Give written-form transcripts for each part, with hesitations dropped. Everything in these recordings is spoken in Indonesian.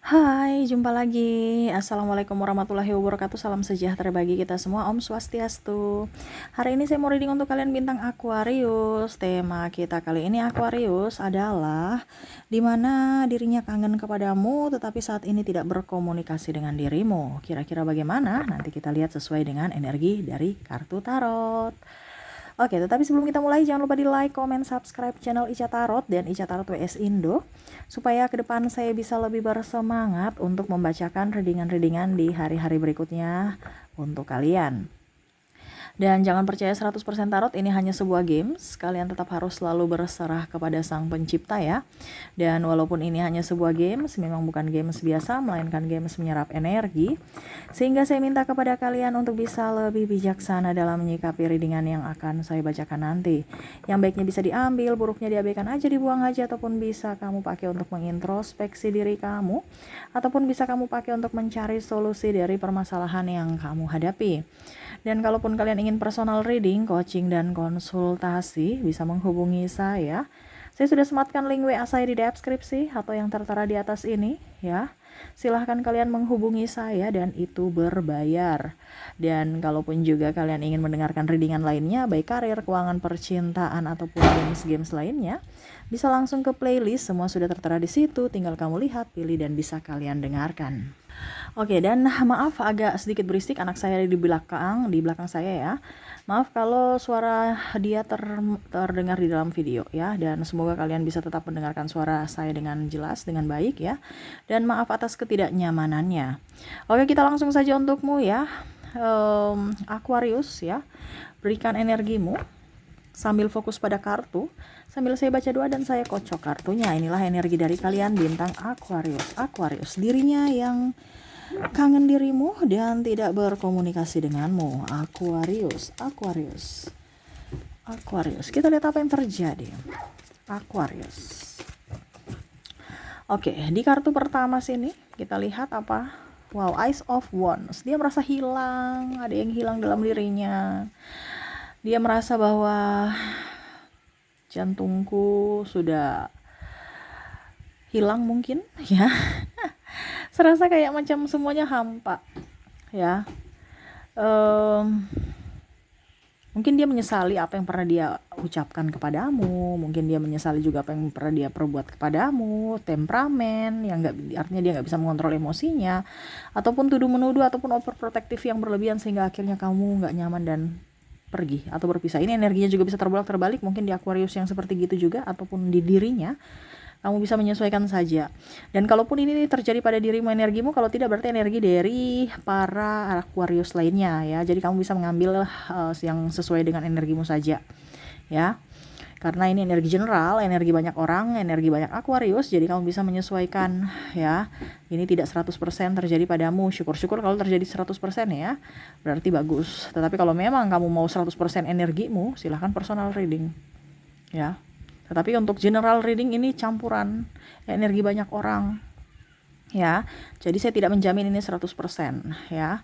Hai, jumpa lagi. Assalamualaikum warahmatullahi wabarakatuh. Salam sejahtera bagi kita semua. Om Swastiastu. Hari ini saya mau reading untuk kalian bintang Aquarius. Tema kita kali ini Aquarius adalah dimana dirinya kangen kepadamu tetapi saat ini tidak berkomunikasi dengan dirimu. Kira-kira bagaimana? Nanti kita lihat sesuai dengan energi dari kartu tarot. Oke, tetapi sebelum kita mulai jangan lupa di like, comment, subscribe channel Ica Tarot dan Ica Tarot WS Indo supaya ke depan saya bisa lebih bersemangat untuk membacakan readingan-readingan di hari-hari berikutnya untuk kalian. Dan jangan percaya 100% tarot, ini hanya sebuah games. Kalian tetap harus selalu berserah kepada sang pencipta ya. Dan walaupun ini hanya sebuah games, memang bukan games biasa, melainkan games menyerap energi. Sehingga saya minta kepada kalian untuk bisa lebih bijaksana dalam menyikapi readingan yang akan saya bacakan nanti. Yang baiknya bisa diambil, buruknya diabaikan aja, dibuang aja, ataupun bisa kamu pakai untuk mengintrospeksi diri kamu, ataupun bisa kamu pakai untuk mencari solusi dari permasalahan yang kamu hadapi. Dan kalaupun kalian ingin personal reading, coaching, dan konsultasi, bisa menghubungi saya. Saya sudah sematkan link WA saya di deskripsi atau yang tertera di atas ini ya. Silahkan kalian menghubungi saya dan itu berbayar. Dan kalaupun juga kalian ingin mendengarkan readingan lainnya, baik karir, keuangan, percintaan, ataupun games-games lainnya, bisa langsung ke playlist, semua sudah tertera di situ, tinggal kamu lihat, pilih, dan bisa kalian dengarkan. Oke, dan maaf agak sedikit berisik anak saya di belakang saya ya. Maaf kalau suara dia terdengar di dalam video ya, dan semoga kalian bisa tetap mendengarkan suara saya dengan jelas, dengan baik ya. Dan maaf atas ketidaknyamanannya. Oke, kita langsung saja untukmu ya, Aquarius ya. Berikan energimu sambil fokus pada kartu, sambil saya baca doa dan saya kocok kartunya. Inilah energi dari kalian bintang Aquarius. Aquarius, dirinya yang kangen dirimu dan tidak berkomunikasi denganmu. Aquarius, Aquarius, Aquarius. Kita lihat apa yang terjadi. Aquarius. Oke, di kartu pertama sini kita lihat apa? Wow, Ice of Wands. Dia merasa hilang, ada yang hilang dalam dirinya. Dia merasa bahwa jantungku sudah hilang mungkin ya. Serasa kayak macam semuanya hampa ya. Mungkin dia menyesali apa yang pernah dia ucapkan kepadamu, mungkin dia menyesali juga apa yang pernah dia perbuat kepadamu, temperamen yang artinya dia nggak bisa mengontrol emosinya, ataupun tuduh menuduh, ataupun overprotective yang berlebihan sehingga akhirnya kamu nggak nyaman dan pergi atau berpisah. Ini energinya juga bisa terbolak-terbalik, mungkin di Aquarius yang seperti gitu juga, ataupun di dirinya. Kamu bisa menyesuaikan saja. Dan kalaupun ini terjadi pada dirimu, energimu, kalau tidak berarti energi dari para Aquarius lainnya ya. Jadi kamu bisa mengambil yang sesuai dengan energimu saja ya. Karena ini energi general, energi banyak orang, energi banyak Aquarius, jadi kamu bisa menyesuaikan ya. Ini tidak 100% terjadi padamu. Syukur-syukur kalau terjadi 100% ya. Berarti bagus. Tetapi kalau memang kamu mau 100% energimu, silahkan personal reading ya. Tetapi untuk general reading ini campuran energi banyak orang ya. Jadi saya tidak menjamin ini 100% ya.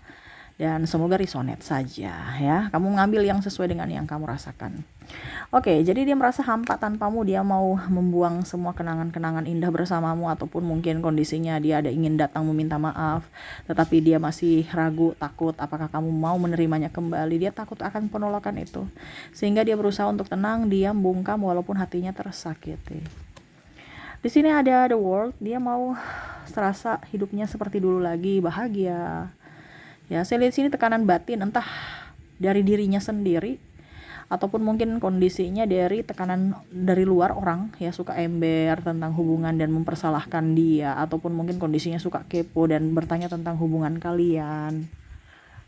Dan semoga resonate saja ya. Kamu mengambil yang sesuai dengan yang kamu rasakan. Oke, jadi dia merasa hampa tanpamu, dia mau membuang semua kenangan-kenangan indah bersamamu, ataupun mungkin kondisinya dia ada ingin datang meminta maaf, tetapi dia masih ragu, takut apakah kamu mau menerimanya kembali. Dia takut akan penolakan itu. Sehingga dia berusaha untuk tenang, diam, bungkam walaupun hatinya tersakiti. Di sini ada the world, dia mau serasa hidupnya seperti dulu lagi, bahagia. Ya, saya lihat sini tekanan batin entah dari dirinya sendiri ataupun mungkin kondisinya dari tekanan dari luar orang ya, suka ember tentang hubungan dan mempersalahkan dia, ataupun mungkin kondisinya suka kepo dan bertanya tentang hubungan kalian.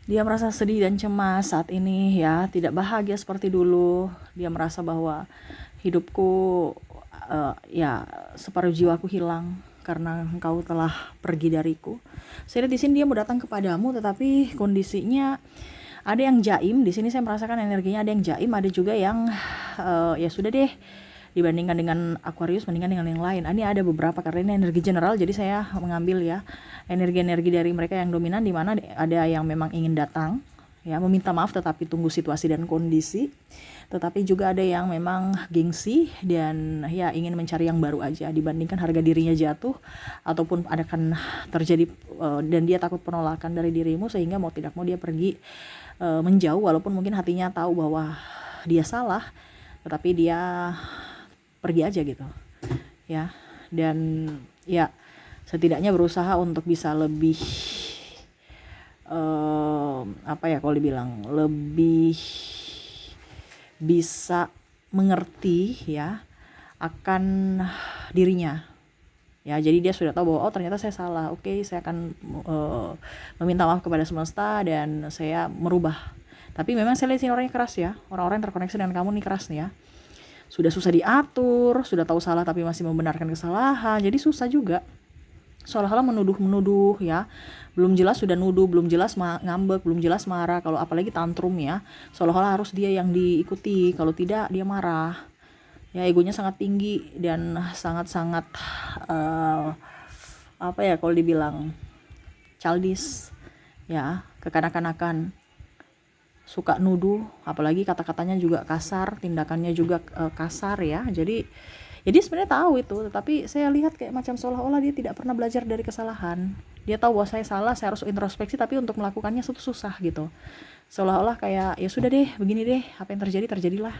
Dia merasa sedih dan cemas saat ini ya, tidak bahagia seperti dulu. Dia merasa bahwa hidupku ya separuh jiwaku hilang karena engkau telah pergi dariku. Saya lihat di sini dia mau datang kepadamu, tetapi kondisinya ada yang jaim. Di sini saya merasakan energinya ada yang jaim, ada juga yang ya sudah deh, dibandingkan dengan Aquarius mendingan dengan yang lain. Ini ada beberapa karena ini energi general, jadi saya mengambil ya energi-energi dari mereka yang dominan, di mana ada yang memang ingin datang ya, meminta maaf tetapi tunggu situasi dan kondisi. tetapi juga ada yang memang gengsi dan ya ingin mencari yang baru aja, dibandingkan harga dirinya jatuh ataupun akan terjadi dan dia takut penolakan dari dirimu, sehingga mau tidak mau dia pergi menjauh, walaupun mungkin hatinya tahu bahwa dia salah, tetapi dia pergi aja gitu ya. Dan ya setidaknya berusaha untuk bisa lebih apa ya, kalau dibilang lebih bisa mengerti ya akan dirinya ya. Jadi dia sudah tahu bahwa oh ternyata saya salah, oke saya akan meminta maaf kepada semesta dan saya merubah. Tapi memang saya lihat sini orangnya keras ya, orang-orang yang terkoneksi dengan kamu nih keras nih ya, sudah susah diatur, sudah tahu salah tapi masih membenarkan kesalahan, jadi susah juga, seolah-olah menuduh ya, belum jelas sudah nuduh, belum jelas ngambek, belum jelas marah, kalau apalagi tantrum ya, seolah-olah harus dia yang diikuti, kalau tidak dia marah ya. Egonya sangat tinggi dan sangat-sangat apa ya, kalau dibilang childish ya, kekanak-kanakan, suka nuduh, apalagi kata-katanya juga kasar, tindakannya juga kasar ya. Jadi sebenarnya tahu itu, tetapi saya lihat kayak macam seolah-olah dia tidak pernah belajar dari kesalahan. Dia tahu bahwa saya salah, saya harus introspeksi, tapi untuk melakukannya itu susah gitu. Seolah-olah kayak ya sudah deh, begini deh, apa yang terjadi terjadilah,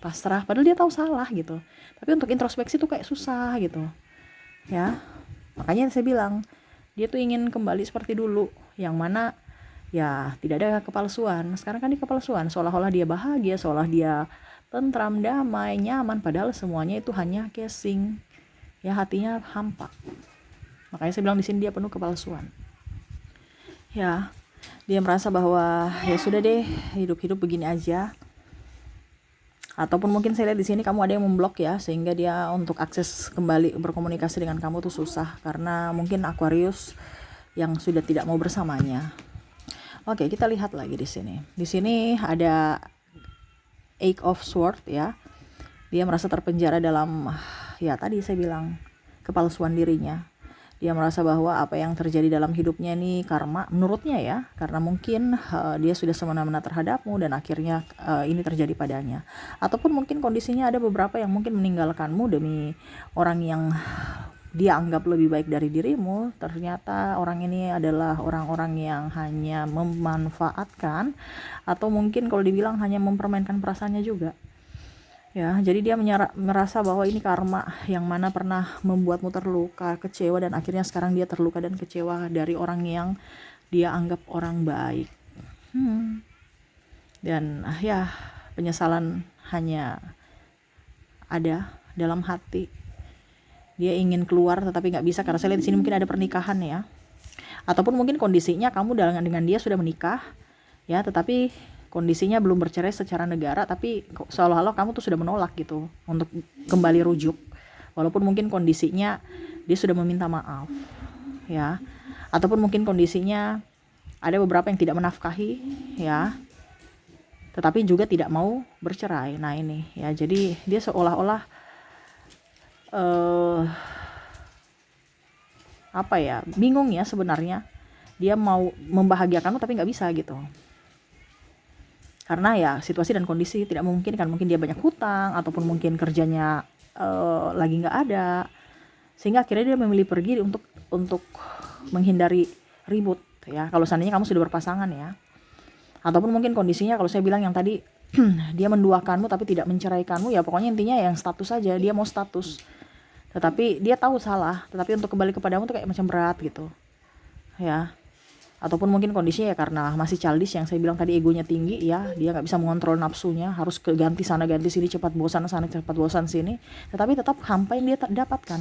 pasrah, padahal dia tahu salah gitu. Tapi untuk introspeksi tuh kayak susah gitu ya. Makanya saya bilang dia tuh ingin kembali seperti dulu, yang mana ya tidak ada kepalsuan. Sekarang kan di kepalsuan, seolah-olah dia bahagia, seolah dia tentram, damai, nyaman, padahal semuanya itu hanya casing ya, hatinya hampa. Makanya saya bilang di sini dia penuh kepalsuan ya. Dia merasa bahwa ya sudah deh, hidup begini aja. Ataupun mungkin saya lihat di sini kamu ada yang memblok ya, sehingga dia untuk akses kembali berkomunikasi dengan kamu tuh susah, karena mungkin Aquarius yang sudah tidak mau bersamanya. Oke, kita lihat lagi di sini. Di sini ada Eight of Swords ya. Dia merasa terpenjara dalam ya tadi saya bilang kepalsuan dirinya. Dia merasa bahwa apa yang terjadi dalam hidupnya ini karma menurutnya ya, karena mungkin dia sudah semena-mena terhadapmu dan akhirnya ini terjadi padanya. Ataupun mungkin kondisinya ada beberapa yang mungkin meninggalkanmu demi orang yang dia anggap lebih baik dari dirimu. Ternyata orang ini adalah orang-orang yang hanya memanfaatkan, atau mungkin kalau dibilang hanya mempermainkan perasaannya juga ya. Jadi dia merasa bahwa ini karma yang mana pernah membuatmu terluka, kecewa, dan akhirnya sekarang dia terluka dan kecewa dari orang yang dia anggap orang baik. Dan ya penyesalan hanya ada dalam hati. Dia ingin keluar tetapi nggak bisa, karena saya lihat di sini mungkin ada pernikahan ya, ataupun mungkin kondisinya kamu dengan dia sudah menikah ya, tetapi kondisinya belum bercerai secara negara, tapi seolah-olah kamu tuh sudah menolak gitu untuk kembali rujuk, walaupun mungkin kondisinya dia sudah meminta maaf ya, ataupun mungkin kondisinya ada beberapa yang tidak menafkahi ya, tetapi juga tidak mau bercerai. Nah ini ya, jadi dia seolah-olah apa ya, bingung ya sebenarnya. Dia mau membahagiakanmu tapi nggak bisa gitu, karena ya situasi dan kondisi tidak memungkinkan. Mungkin dia banyak hutang, ataupun mungkin kerjanya lagi nggak ada, sehingga akhirnya dia memilih pergi untuk menghindari ribut ya, kalau seandainya kamu sudah berpasangan ya. Ataupun mungkin kondisinya kalau saya bilang yang tadi dia menduakanmu tapi tidak menceraikanmu ya, pokoknya intinya yang status saja, dia mau status, tetapi dia tahu salah, tetapi untuk kembali kepadamu tuh kayak macam berat gitu ya. Ataupun mungkin kondisinya ya karena masih childish yang saya bilang tadi, egonya tinggi ya, dia nggak bisa mengontrol nafsunya, harus ganti sana ganti sini, cepat bosan sana cepat bosan sini, tetapi tetap hampa yang dia dapatkan.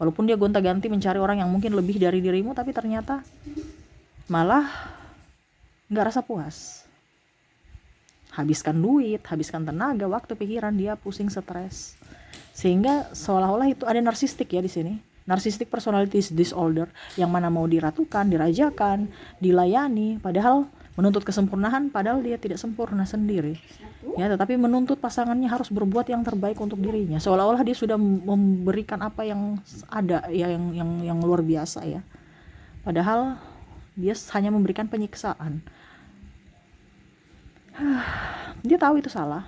Walaupun dia gonta-ganti mencari orang yang mungkin lebih dari dirimu, tapi ternyata malah nggak rasa puas. Habiskan duit, habiskan tenaga, waktu, pikiran, dia pusing, stres, sehingga seolah-olah itu ada narsistik ya di sini. Narcissistic personality disorder, yang mana mau diratukan, dirajakan, dilayani, padahal menuntut kesempurnaan, padahal dia tidak sempurna sendiri ya, tetapi menuntut pasangannya harus berbuat yang terbaik untuk dirinya, seolah-olah dia sudah memberikan apa yang ada ya, yang luar biasa ya, padahal dia hanya memberikan penyiksaan. Dia tahu itu salah,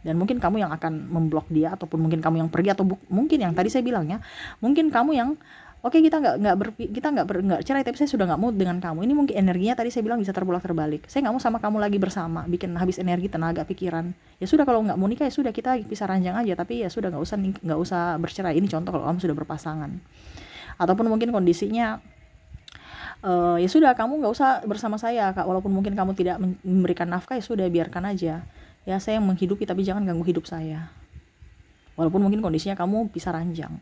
Dan mungkin kamu yang akan memblok dia, ataupun mungkin kamu yang pergi, atau mungkin yang tadi saya bilangnya, mungkin kamu yang oke, kita nggak cerai, tapi saya sudah nggak mau dengan kamu. Ini mungkin energinya tadi saya bilang bisa terbolak terbalik. Saya nggak mau sama kamu lagi bersama, bikin habis energi, tenaga, pikiran. Ya sudah, kalau nggak mau nikah ya sudah, kita bisa ranjang aja, tapi ya sudah, nggak usah bercerai. Ini contoh kalau kamu sudah berpasangan. Ataupun mungkin kondisinya ya sudah, kamu nggak usah bersama saya, Kak. Walaupun mungkin kamu tidak memberikan nafkah, ya sudah, biarkan aja. Ya, saya yang menghidupi, tapi jangan ganggu hidup saya. Walaupun mungkin kondisinya kamu bisa ranjang.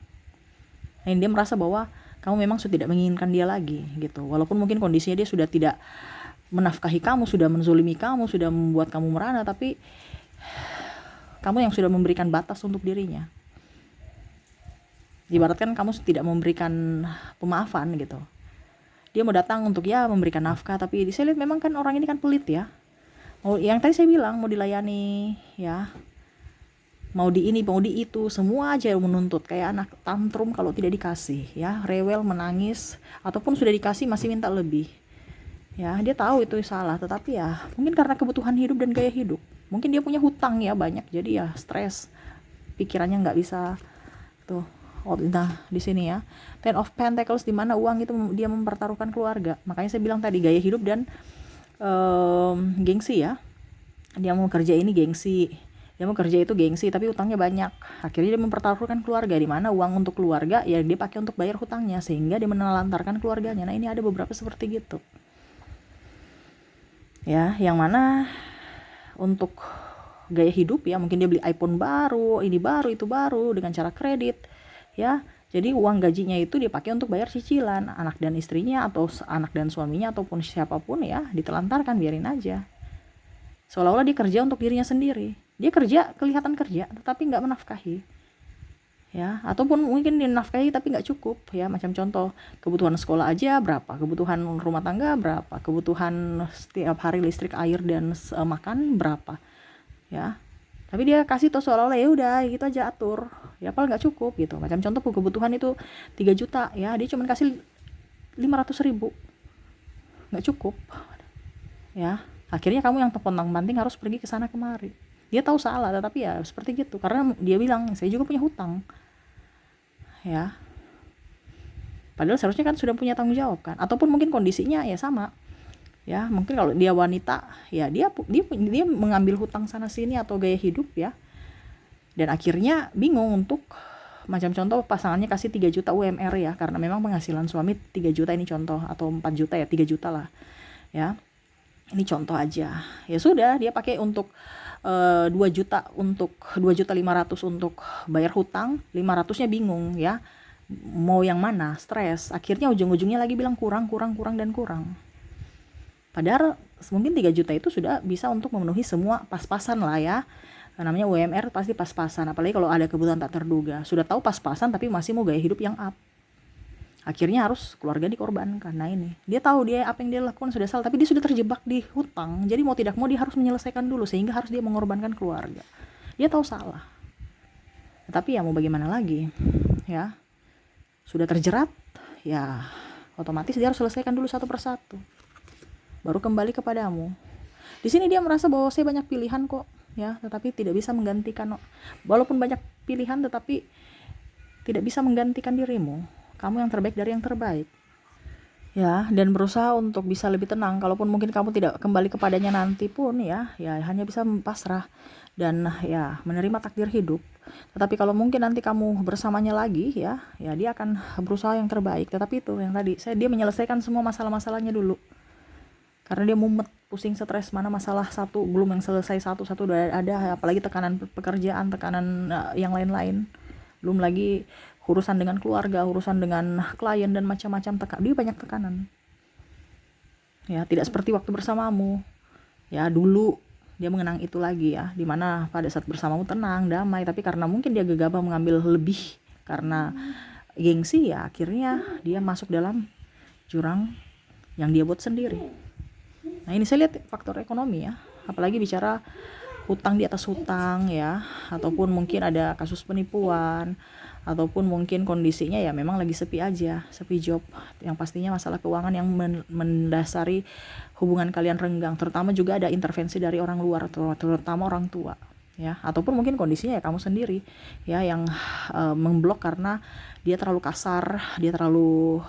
Nah, dia merasa bahwa kamu memang sudah tidak menginginkan dia lagi gitu. Walaupun mungkin kondisinya dia sudah tidak menafkahi kamu, sudah menzolimi kamu, sudah membuat kamu merana, tapi kamu yang sudah memberikan batas untuk dirinya. Ibaratkan kamu tidak memberikan pemaafan gitu. Dia mau datang untuk ya memberikan nafkah, tapi saya lihat memang kan orang ini kan pelit ya. Yang tadi saya bilang, mau dilayani ya, mau di ini, mau di itu, semua aja menuntut, kayak anak tantrum kalau tidak dikasih ya, rewel, menangis, ataupun sudah dikasih masih minta lebih ya. Dia tahu itu salah, tetapi ya mungkin karena kebutuhan hidup dan gaya hidup, mungkin dia punya hutang ya banyak, jadi ya stres, pikirannya nggak bisa tuh. Nah, di sini ya, Ten of Pentacles, di mana uang itu dia mempertaruhkan keluarga. Makanya saya bilang tadi, gaya hidup dan gengsi ya. Dia mau kerja ini gengsi, dia mau kerja itu gengsi, tapi utangnya banyak. Akhirnya dia mempertaruhkan keluarga, di mana uang untuk keluarga ya dia pakai untuk bayar hutangnya, sehingga dia menelantarkan keluarganya. Nah, ini ada beberapa seperti gitu ya, yang mana untuk gaya hidup ya, mungkin dia beli iPhone baru, ini baru, itu baru, dengan cara kredit ya. Jadi uang gajinya itu dipakai untuk bayar cicilan anak dan istrinya, atau anak dan suaminya, ataupun siapapun ya, ditelantarkan, biarin aja. Seolah-olah dia kerja untuk dirinya sendiri. Dia kerja, kelihatan kerja, tetapi nggak menafkahi ya. Ataupun mungkin dinafkahi tapi nggak cukup ya. Macam contoh, kebutuhan sekolah aja berapa, kebutuhan rumah tangga berapa, kebutuhan setiap hari listrik, air, dan makan berapa ya. Tapi dia kasih tuh seolah-olah ya udah gitu aja, atur ya, padahal nggak cukup gitu. Macam contoh, kebutuhan itu 3 juta ya, dia cuma kasih 500.000, nggak cukup ya. Akhirnya kamu yang terpontang-panting harus pergi ke sana kemari. Dia tahu salah, tetapi ya seperti gitu, karena dia bilang saya juga punya hutang ya, padahal seharusnya kan sudah punya tanggung jawab kan. Ataupun mungkin kondisinya ya sama ya, mungkin kalau dia wanita ya, dia mengambil hutang sana sini atau gaya hidup ya, dan akhirnya bingung untuk, macam contoh, pasangannya kasih 3 juta UMR ya, karena memang penghasilan suami 3 juta ini contoh, atau 4 juta ya, 3 juta lah ya, ini contoh aja. Ya sudah, dia pakai untuk 2 juta, untuk 2.500.000 untuk bayar hutang, 500-nya bingung ya, mau yang mana, stres. Akhirnya ujung-ujungnya lagi bilang kurang. Padahal mungkin 3 juta itu sudah bisa untuk memenuhi semua pas-pasan lah ya. Namanya UMR pasti pas-pasan, apalagi kalau ada kebutuhan tak terduga. Sudah tahu pas-pasan tapi masih mau gaya hidup yang up. Akhirnya harus keluarga dikorbankan. Nah ini, dia tahu dia apa yang dia lakukan sudah salah, tapi dia sudah terjebak di hutang. Jadi mau tidak mau dia harus menyelesaikan dulu, sehingga harus dia mengorbankan keluarga. Dia tahu salah. Tapi ya mau bagaimana lagi ya. Sudah terjerat, ya otomatis dia harus selesaikan dulu satu persatu, baru kembali kepadamu. Di sini dia merasa bahwa saya banyak pilihan kok ya, tetapi tidak bisa menggantikan. Walaupun banyak pilihan, tetapi tidak bisa menggantikan dirimu. Kamu yang terbaik dari yang terbaik ya, dan berusaha untuk bisa lebih tenang. Kalaupun mungkin kamu tidak kembali kepadanya nanti pun ya hanya bisa pasrah dan ya menerima takdir hidup. Tetapi kalau mungkin nanti kamu bersamanya lagi ya dia akan berusaha yang terbaik. Tetapi itu yang tadi, dia menyelesaikan semua masalah-masalahnya dulu, karena dia mumet, pusing, stres, mana masalah satu belum yang selesai, satu udah ada, apalagi tekanan pekerjaan, tekanan yang lain-lain, belum lagi urusan dengan keluarga, urusan dengan klien, dan macam-macam dia banyak tekanan ya. Tidak seperti waktu bersamamu ya, dulu dia mengenang itu lagi ya, dimana pada saat bersamamu tenang, damai, tapi karena mungkin dia gegabah mengambil lebih karena gengsi ya, akhirnya dia masuk dalam jurang yang dia buat sendiri. Nah ini saya lihat faktor ekonomi ya, apalagi bicara hutang di atas hutang ya, ataupun mungkin ada kasus penipuan, ataupun mungkin kondisinya ya memang lagi sepi aja, sepi job, yang pastinya masalah keuangan yang mendasari hubungan kalian renggang. Terutama juga ada intervensi dari orang luar, terutama orang tua ya, ataupun mungkin kondisinya ya kamu sendiri ya yang memblok karena dia terlalu kasar, dia terlalu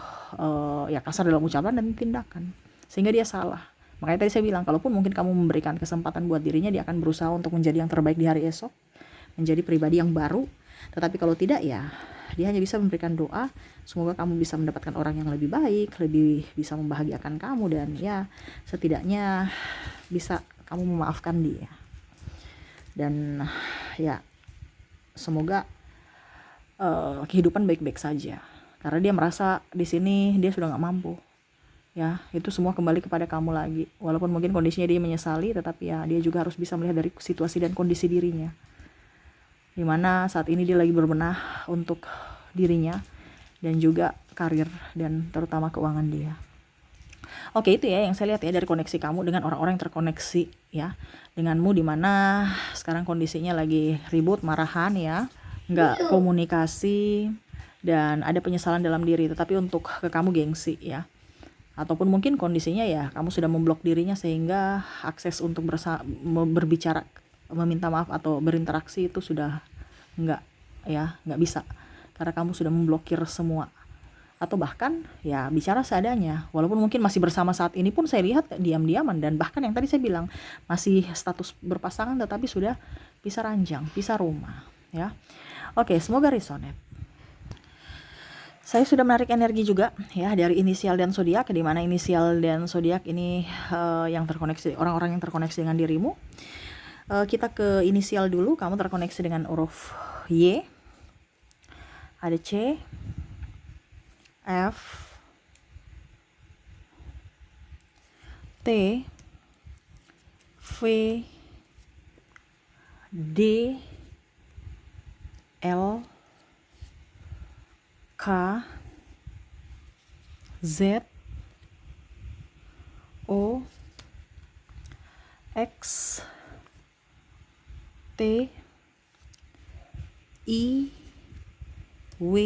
ya kasar dalam ucapan dan tindakan sehingga dia salah. Makanya tadi saya bilang, kalaupun mungkin kamu memberikan kesempatan buat dirinya, dia akan berusaha untuk menjadi yang terbaik di hari esok, menjadi pribadi yang baru. Tetapi kalau tidak, ya dia hanya bisa memberikan doa, semoga kamu bisa mendapatkan orang yang lebih baik, lebih bisa membahagiakan kamu, dan ya setidaknya bisa kamu memaafkan dia. Dan ya semoga kehidupan baik-baik saja, karena dia merasa di sini dia sudah nggak mampu. Ya, itu semua kembali kepada kamu lagi. Walaupun mungkin kondisinya dia menyesali, tetapi ya dia juga harus bisa melihat dari situasi dan kondisi dirinya. Dimana saat ini dia lagi berbenah untuk dirinya dan juga karir dan terutama keuangan dia. Oke, itu ya yang saya lihat ya dari koneksi kamu dengan orang-orang yang terkoneksi ya denganmu, dimana sekarang kondisinya lagi ribut, marahan ya, nggak komunikasi dan ada penyesalan dalam diri. Tetapi untuk ke kamu gengsi ya, ataupun mungkin kondisinya ya kamu sudah memblok dirinya sehingga akses untuk berbicara, meminta maaf atau berinteraksi itu sudah nggak bisa, karena kamu sudah memblokir semua. Atau bahkan ya bicara seadanya, walaupun mungkin masih bersama saat ini pun saya lihat diam-diaman, dan bahkan yang tadi saya bilang masih status berpasangan tetapi sudah pisah ranjang, pisah rumah ya. Oke, semoga resonate. Saya sudah menarik energi juga ya dari inisial dan zodiak, di mana inisial dan zodiak ini yang terkoneksi, orang-orang yang terkoneksi dengan dirimu. Kita ke inisial dulu, kamu terkoneksi dengan huruf Y, ada C, F, T, V, D, L, K, Z, O, X, T, I, W,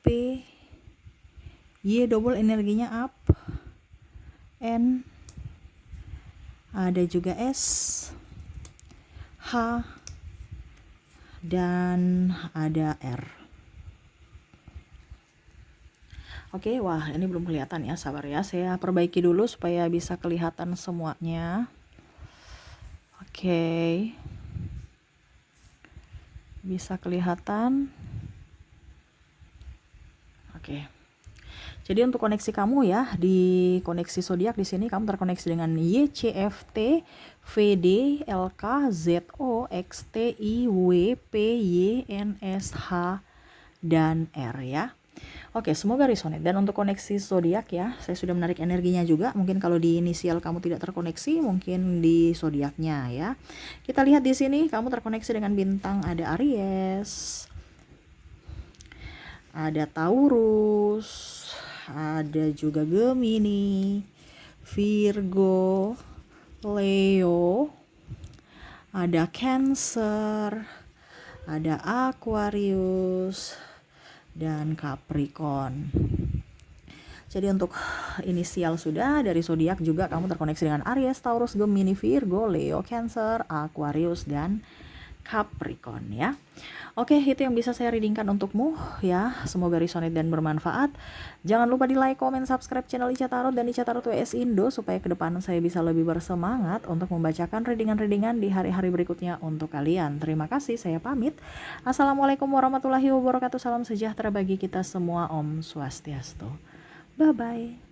P, Y, double energinya up, N, ada juga S, H, dan ada R. Oke, wah ini belum kelihatan ya, sabar ya, saya perbaiki dulu supaya bisa kelihatan semuanya. Oke, bisa kelihatan. Oke, jadi untuk koneksi kamu ya, di koneksi zodiak di sini kamu terkoneksi dengan Y, C, F, T, V, D, L, K, Z, O, X, T, I, W, P, Y, N, S, H, dan R ya. Oke, semoga resonate. Dan untuk koneksi zodiak ya, saya sudah menarik energinya juga. Mungkin kalau di inisial kamu tidak terkoneksi, mungkin di zodiaknya ya. Kita lihat di sini kamu terkoneksi dengan bintang, ada Aries, ada Taurus, ada juga Gemini, Virgo, Leo, ada Cancer, ada Aquarius, dan Capricorn. Jadi untuk inisial sudah, dari zodiak juga kamu terkoneksi dengan Aries, Taurus, Gemini, Virgo, Leo, Cancer, Aquarius, dan Capricorn ya. Oke, itu yang bisa saya readingkan untukmu ya. Semoga resonate dan bermanfaat. Jangan lupa di like, comment, subscribe channel Ica Tarot dan Ica Tarot WS Indo supaya ke depan saya bisa lebih bersemangat untuk membacakan readingan-readingan di hari-hari berikutnya untuk kalian. Terima kasih, saya pamit. Assalamualaikum warahmatullahi wabarakatuh. Salam sejahtera bagi kita semua. Om Swastiastu. Bye-bye.